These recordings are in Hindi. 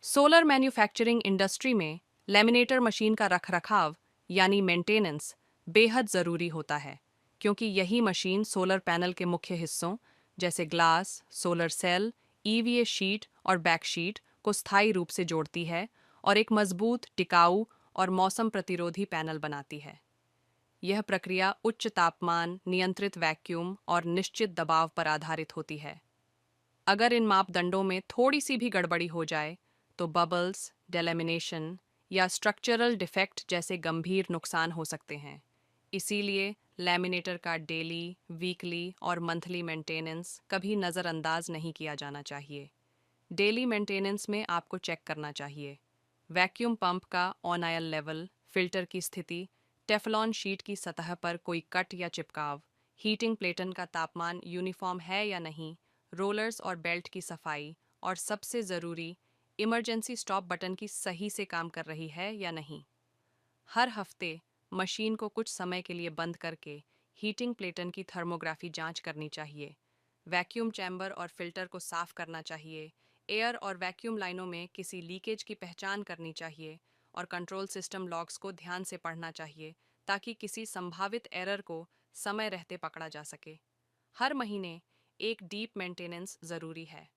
सोलर मैन्युफैक्चरिंग इंडस्ट्री में लैमिनेटर मशीन का रखरखाव यानी मेंटेनेंस बेहद ज़रूरी होता है, क्योंकि यही मशीन सोलर पैनल के मुख्य हिस्सों जैसे glass, solar cell, EVA sheet और बैक शीट को स्थायी रूप से जोड़ती है और एक मजबूत, टिकाऊ और मौसम प्रतिरोधी पैनल बनाती है। यह प्रक्रिया उच्च तापमान, नियंत्रित वैक्यूम और निश्चित दबाव पर आधारित होती है। अगर इन मापदंडों में थोड़ी सी भी गड़बड़ी हो जाए, तो बबल्स, डेलेमिनेशन या स्ट्रक्चरल डिफेक्ट जैसे गंभीर नुकसान हो सकते हैं। इसीलिए लैमिनेटर का डेली, वीकली और मंथली मेंटेनेंस कभी नज़रअंदाज नहीं किया जाना चाहिए। डेली मेंटेनेंस में आपको चेक करना चाहिए वैक्यूम पंप का ऑन आयल लेवल, फिल्टर की स्थिति, टेफलॉन शीट की सतह पर कोई कट या चिपकाव, हीटिंग प्लेटन का तापमान यूनिफॉर्म है या नहीं, रोलर्स और बेल्ट की सफाई और सबसे ज़रूरी, इमरजेंसी स्टॉप बटन की सही से काम कर रही है या नहीं। हर हफ्ते मशीन को कुछ समय के लिए बंद करके हीटिंग प्लेटन की थर्मोग्राफी जांच करनी चाहिए। वैक्यूम चैम्बर और फिल्टर को साफ करना चाहिए। एयर और वैक्यूम लाइनों में किसी लीकेज की पहचान करनी चाहिए और कंट्रोल सिस्टम लॉग्स को ध्यान से पढ़ना चाहिए ताकि किसी संभावित एरर को समय रहते पकड़ा जा सके। हर महीने एक डीप मेंटेनेंस ज़रूरी है,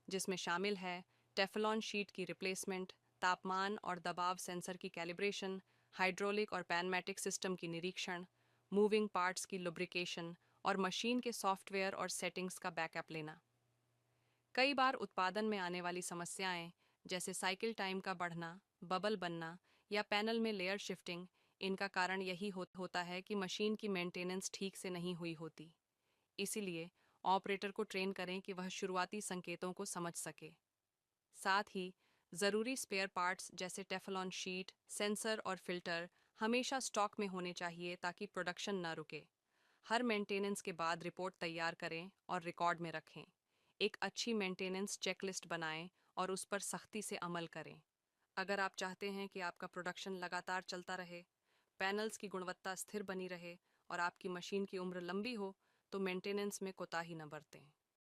जिसमें शामिल है टेफलॉन शीट की रिप्लेसमेंट, तापमान और दबाव सेंसर की कैलिब्रेशन, हाइड्रोलिक और पैनमैटिक सिस्टम की निरीक्षण, मूविंग पार्ट्स की लुब्रिकेशन और मशीन के सॉफ्टवेयर और सेटिंग्स का बैकअप लेना। कई बार उत्पादन में आने वाली समस्याएं जैसे साइकिल टाइम का बढ़ना, बबल बनना या पैनल में लेयर शिफ्टिंग, इनका कारण यही होता है कि मशीन की मेंटेनेंस ठीक से नहीं हुई होती। इसीलिए ऑपरेटर को ट्रेन करें कि वह शुरुआती संकेतों को समझ सके। साथ ही ज़रूरी स्पेयर पार्ट्स जैसे टेफलॉन शीट, सेंसर और फिल्टर हमेशा स्टॉक में होने चाहिए ताकि प्रोडक्शन न रुके। हर मेंटेनेंस के बाद रिपोर्ट तैयार करें और रिकॉर्ड में रखें। एक अच्छी मेंटेनेंस चेकलिस्ट बनाएं और उस पर सख्ती से अमल करें। अगर आप चाहते हैं कि आपका प्रोडक्शन लगातार चलता रहे, पैनल्स की गुणवत्ता स्थिर बनी रहे और आपकी मशीन की उम्र लंबी हो, तो मेंटेनेंस में कोताही न बरतें।